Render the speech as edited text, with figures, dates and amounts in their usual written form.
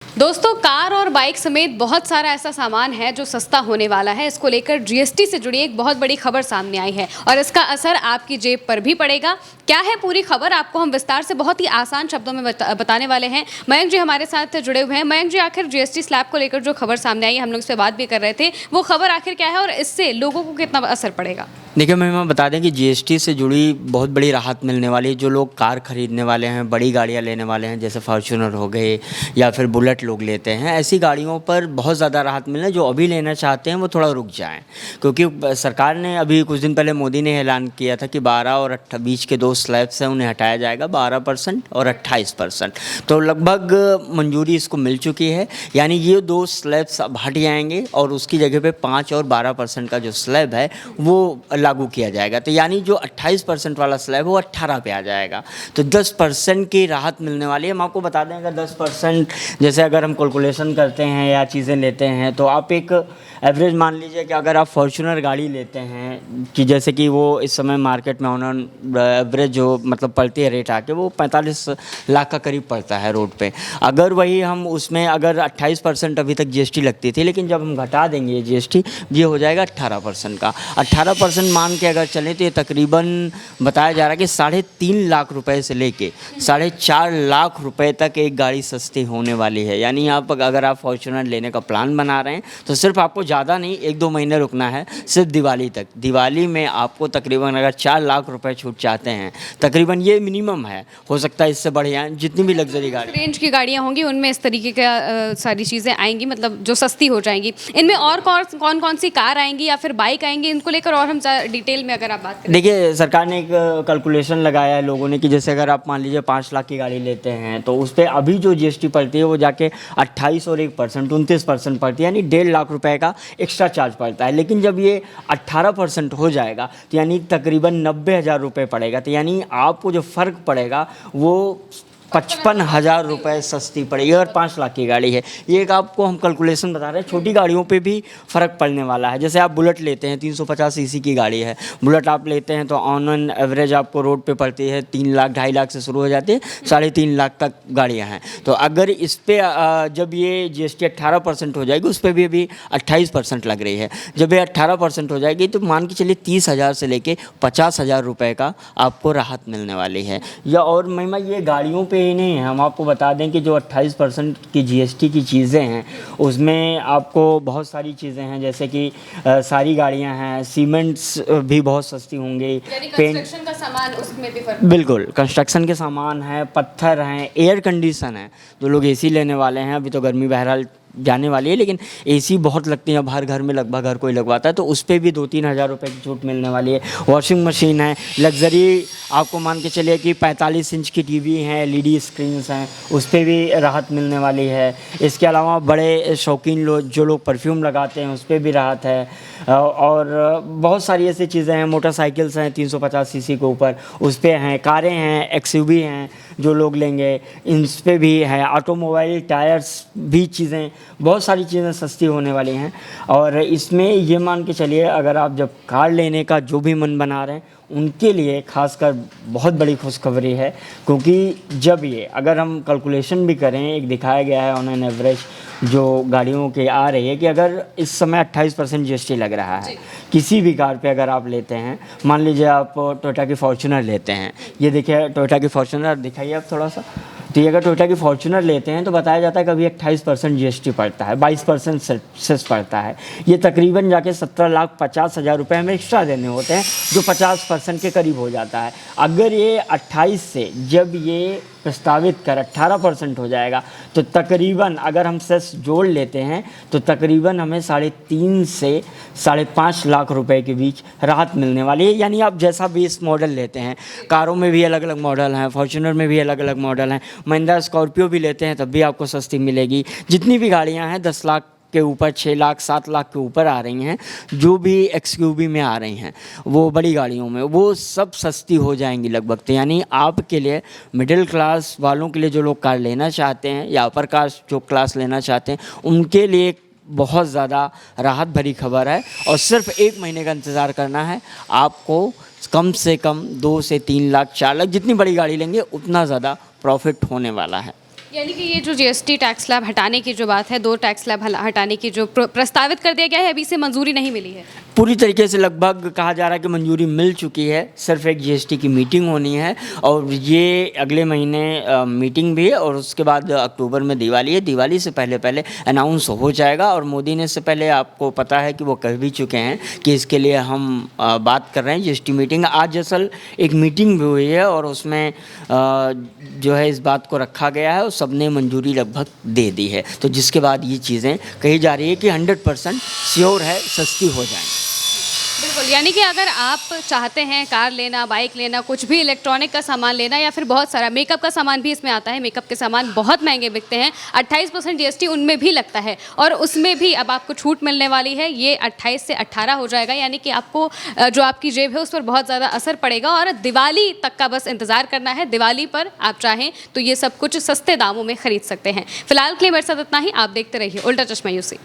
दोस्तों, कार और बाइक समेत बहुत सारा ऐसा सामान है जो सस्ता होने वाला है। इसको लेकर जीएसटी से जुड़ी एक बहुत बड़ी खबर सामने आई है और इसका असर आपकी जेब पर भी पड़ेगा। क्या है पूरी खबर, आपको हम विस्तार से बहुत ही आसान शब्दों में बताने वाले हैं। मयंक जी हमारे साथ जुड़े हुए हैं। मयंक जी, आखिर जीएसटी स्लैब को लेकर जो खबर सामने आई है, हम लोग इस पर बात भी कर रहे थे, वो खबर आखिर क्या है और इससे लोगों को कितना असर पड़ेगा? देखिए मैं बता दें कि जीएसटी से जुड़ी बहुत बड़ी राहत मिलने वाली है। जो लोग कार खरीदने वाले हैं, बड़ी गाड़ियां लेने वाले हैं, जैसे फॉर्च्यूनर हो गए या फिर बुलेट लोग लेते हैं, ऐसी गाड़ियों पर बहुत ज़्यादा राहत मिलने। जो अभी लेना चाहते हैं वो थोड़ा रुक जाएं, क्योंकि सरकार ने अभी कुछ दिन पहले मोदी ने ऐलान किया था कि 12 और 28 के दो स्लैब्स हैं, उन्हें हटाया जाएगा, 12% और 28%। तो लगभग मंजूरी इसको मिल चुकी है, यानी ये दो स्लैब्स अब हट जाएंगे और उसकी जगह पे 5 और 12% का जो स्लैब है वो लागू किया जाएगा। तो यानी जो 28% वाला स्लैब है वो 18 पे आ जाएगा। तो 10% की राहत मिलने वाली है। हम आपको बता दें, अगर 10% जैसे अगर हम कैलकुलेशन करते हैं या चीज़ें लेते हैं तो आप एक एवरेज मान लीजिए कि अगर आप फॉर्च्यूनर गाड़ी लेते हैं कि जैसे कि वो इस समय मार्केट में ऑन एवरेज जो मतलब पड़ती है रेट आके, वो 45 लाख का करीब पड़ता है रोड पे। अगर वही हम उसमें अगर 28% अभी तक जीएसटी लगती थी, लेकिन जब हम घटा देंगे ये जीएसटी, ये हो जाएगा 18% का। 18% मान के अगर चलें तो ये तकरीबन बताया जा रहा है कि 3.5 लाख रुपए से लेके 4.5 लाख रुपए तक एक गाड़ी सस्ती होने वाली है। यानी आप अगर आप फॉर्च्यूनर लेने का प्लान बना रहे हैं तो सिर्फ आपको ज़्यादा नहीं, 1-2 महीने रुकना है, सिर्फ दिवाली तक। दिवाली में आपको तकरीबन अगर 4 लाख रुपए छूट चाहते हैं, तकरीबन ये मिनिमम है, हो सकता है इससे बढ़िया जितनी भी लग्जरी गाड़ी रेंज की गाड़ियाँ होंगी उनमें इस तरीके का सारी चीज़ें आएंगी, मतलब जो सस्ती हो जाएंगी। इनमें और कौन कौन सी कार आएंगी या फिर बाइक आएंगी, इनको लेकर और हम डिटेल में अगर आप बात करें। देखिए, सरकार ने एक कैलकुलेशन लगाया है लोगों ने कि जैसे अगर आप मान लीजिए 5 लाख की गाड़ी लेते हैं तो उस पर अभी जो जीएसटी पड़ती है वो जाके 28 और 1% 29% पड़ती है, यानी 1.5 लाख रुपए का एक्स्ट्रा चार्ज पड़ता है। लेकिन जब ये 18% हो जाएगा तो यानी तकरीबन 90,000 रुपये पड़ेगा। तो यानी आपको जो फ़र्क पड़ेगा वो 55,000 रुपये सस्ती पड़ेगी अगर 5 लाख की गाड़ी है। ये एक आपको हम कैलकुलेशन बता रहे हैं। छोटी गाड़ियों पे भी फ़र्क पड़ने वाला है। जैसे आप बुलेट लेते हैं, 350 सीसी की गाड़ी है, बुलेट आप लेते हैं तो ऑन एवरेज आपको रोड पे पड़ती है 3 लाख 2.5 लाख से शुरू हो जाती है, 3.5 लाख तक गाड़ियाँ हैं। तो अगर इस पर जब ये जीएसटी 18% हो जाएगी, उस पर भी अभी 28% लग रही है। जब ये 18% हो जाएगी तो मान के चलिए 30,000 से लेके 50,000 रुपये का आपको राहत मिलने वाली है। या और महिमा ये गाड़ियों पे ही नहीं है, हम आपको बता दें कि जो 28% की जीएसटी की चीज़ें हैं उसमें आपको बहुत सारी चीज़ें हैं, जैसे कि सारी गाड़ियां हैं, सीमेंट्स भी बहुत सस्ती होंगी, कंस्ट्रक्शन का सामान उसमें भी फर्क। बिल्कुल कंस्ट्रक्शन के सामान हैं, पत्थर हैं, एयर कंडीशन है। जो लोग एसी लेने वाले हैं, अभी तो गर्मी बहरहाल जाने वाली है, लेकिन एसी बहुत लगती है, हर घर में लगभग हर कोई लगवाता है, तो उस पर भी 2-3 हज़ार रुपये की छूट मिलने वाली है। वॉशिंग मशीन है, लग्जरी आपको मान के चलिए कि 45 इंच की टीवी हैं, एलईडी स्क्रीन्स हैं, उस पर भी राहत मिलने वाली है। इसके अलावा बड़े शौकीन लोग जो लोग परफ्यूम लगाते हैं उस पर भी राहत है। और बहुत सारी ऐसी चीज़ें हैं, मोटरसाइकिल्स हैं 350 सीसी के ऊपर, उस पर हैं, कारें हैं, एक्सयूवी हैं जो लोग लेंगे, इन पर भी है। ऑटोमोबाइल टायर्स भी चीज़ें, बहुत सारी चीज़ें सस्ती होने वाली हैं। और इसमें ये मान के चलिए, अगर आप जब कार लेने का जो भी मन बना रहे हैं उनके लिए खासकर बहुत बड़ी खुशखबरी है, क्योंकि जब ये अगर हम कैलकुलेशन भी करें, एक दिखाया गया है ऑन एन एवरेज जो गाड़ियों के आ रही है कि अगर इस समय 28% जीएसटी लग रहा है किसी भी कार पे, अगर आप लेते हैं, मान लीजिए आप टोयोटा की फॉर्च्यूनर लेते हैं, ये देखिए टोयोटा की फॉर्च्यूनर दिखाइए आप थोड़ा सा, तो ये अगर टोयोटा की फॉर्च्यूनर लेते हैं तो बताया जाता है कि अभी 28% जीएसटी पड़ता है, 22% सेस पड़ता है। ये तकरीबन जाके 17,50,000 रुपये हमें एक्स्ट्रा देने होते हैं, जो 50% के करीब हो जाता है। अगर ये 28 से जब ये प्रस्तावित कर 18% हो जाएगा तो तकरीबन अगर हम सेस जोड़ लेते हैं तो तकरीबन हमें 3.5 से 5.5 लाख रुपए के बीच राहत मिलने वाली है। यानी आप जैसा भी इस मॉडल लेते हैं, कारों में भी अलग अलग मॉडल हैं, फॉर्च्यूनर में भी अलग अलग मॉडल हैं, महिंद्रा स्कॉर्पियो भी लेते हैं तब भी आपको सस्ती मिलेगी। जितनी भी गाड़ियाँ हैं 10 लाख के ऊपर, 6 लाख 7 लाख के ऊपर आ रही हैं, जो भी एक्सयूवी में आ रही हैं, वो बड़ी गाड़ियों में, वो सब सस्ती हो जाएंगी लगभग। तो यानी आपके लिए, मिडिल क्लास वालों के लिए, जो लोग कार लेना चाहते हैं या अपर क्लास जो क्लास लेना चाहते हैं, उनके लिए बहुत ज़्यादा राहत भरी खबर है। और सिर्फ 1 महीने का इंतज़ार करना है, आपको कम से कम 2 से 3 लाख 4 लाख, जितनी बड़ी गाड़ी लेंगे उतना ज़्यादा प्रॉफिट होने वाला है। यानी कि ये जो जीएसटी टैक्स स्लैब हटाने की जो बात है, 2 टैक्स स्लैब हटाने की जो प्रस्तावित कर दिया गया है, अभी से मंजूरी नहीं मिली है। पूरी तरीके से लगभग कहा जा रहा है कि मंजूरी मिल चुकी है, सिर्फ एक जीएसटी की मीटिंग होनी है और ये अगले महीने मीटिंग भी है और उसके बाद अक्टूबर में दिवाली है, दिवाली से पहले पहले अनाउंस हो जाएगा। और मोदी ने इससे पहले आपको पता है कि वो कह भी चुके हैं कि इसके लिए हम बात कर रहे हैं जीएसटी मीटिंग। आज असल एक मीटिंग भी हुई है और उसमें जो है इस बात को रखा गया है और सबने मंजूरी लगभग दे दी है, तो जिसके बाद ये चीज़ें कही जा रही है कि 100% श्योर है सस्ती हो जाएंगी। बिल्कुल, यानी कि अगर आप चाहते हैं कार लेना, बाइक लेना, कुछ भी इलेक्ट्रॉनिक का सामान लेना या फिर बहुत सारा मेकअप का सामान भी इसमें आता है, मेकअप के सामान बहुत महंगे बिकते हैं, 28% जीएसटी उनमें भी लगता है और उसमें भी अब आपको छूट मिलने वाली है। ये 28 से 18 हो जाएगा, यानी कि आपको जो आपकी जेब है उस पर बहुत ज़्यादा असर पड़ेगा और दिवाली तक का बस इंतज़ार करना है। दिवाली पर आप चाहें तो ये सब कुछ सस्ते दामों में खरीद सकते हैं। फिलहाल के लिए मेरे साथ इतना ही। आप देखते रहिए उल्टा चश्मा यूसी।